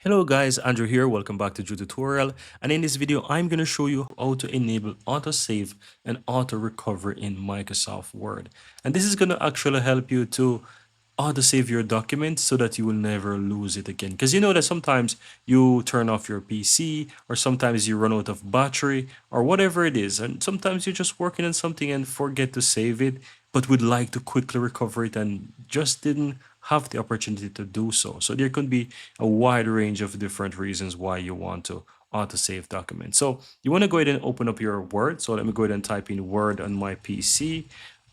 Hello guys, Andrew here. Welcome back to Drew Tutorial. And in this video, I'm going to show you how to enable autosave and auto recovery in Microsoft Word. And this is going to actually help you to autosave your document so that you will never lose it again. Because you know that sometimes you turn off your PC or sometimes you run out of battery or whatever it is. And sometimes you're just working on something and forget to save it, but would like to quickly recover it and just didn't have the opportunity to do so. So there could be a wide range of different reasons why you want to autosave documents. So you want to go ahead and open up your Word. So let me go ahead and type in Word on my PC.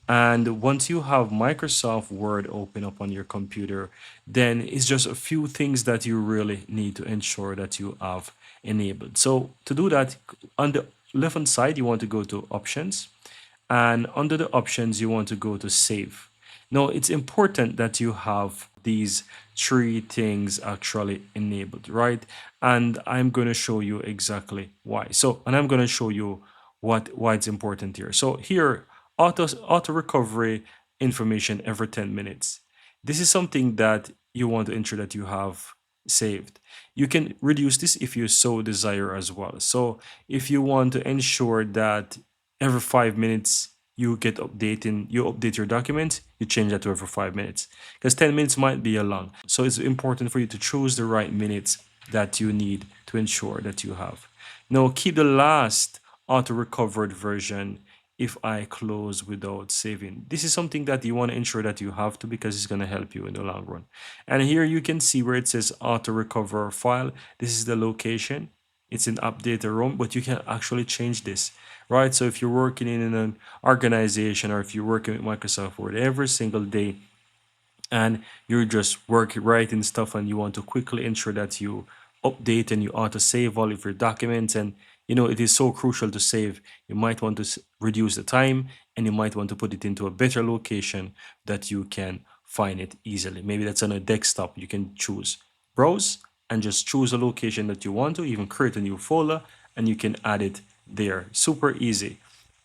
And once you have Microsoft Word open up on your computer, then it's just a few things that you really need to ensure that you have enabled. So to do that, on the left hand side, you want to go to Options, and under the options you want to go to Save. Now it's important that you have these three things actually enabled, right? And I'm going to show you exactly why. So, and I'm going to show you why it's important here. So here, auto recovery information every 10 minutes. This is something that you want to ensure that you have saved. You can reduce this if you so desire as well. So if you want to ensure that every 5 minutes you update your document, you change that to every 5 minutes, because 10 minutes might be a long. So it's important for you to choose the right minutes that you need to ensure that you have. Now keep the last auto recovered version if I close without saving. This is something that you want to ensure that you have to, because it's going to help you in the long run. And here you can see where it says auto recover file. This is the location. It's in updater room, but you can actually change this, right? So if you're working in an organization, or if you're working with Microsoft Word every single day, and you're just writing stuff and you want to quickly ensure that you update and you auto save all of your documents, and you know it is so crucial to save, you might want to reduce the time, and you might want to put it into a better location that you can find it easily. Maybe that's on a desktop. You can choose browse and just choose a location that you want to, even create a new folder, and you can add it there. Super easy.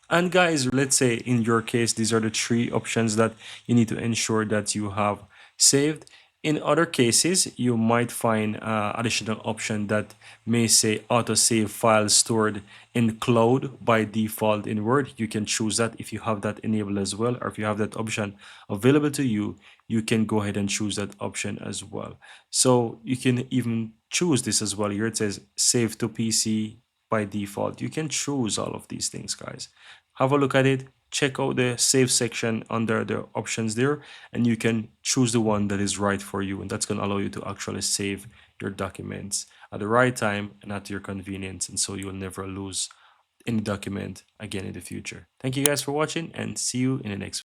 And guys, let's say in your case, these are the three options that you need to ensure that you have saved. In other cases, you might find additional option that may say auto save files stored in cloud by default in Word. You can choose that if you have that enabled as well, or if you have that option available to you, you can go ahead and choose that option as well. So you can even choose this as well. Here it says save to PC by default. You can choose all of these things, guys. Have a look at it, check out the save section under the options there, and you can choose the one that is right for you, and that's going to allow you to actually save your documents at the right time and at your convenience, and so you'll never lose any document again in the future. Thank you guys for watching, and see you in the next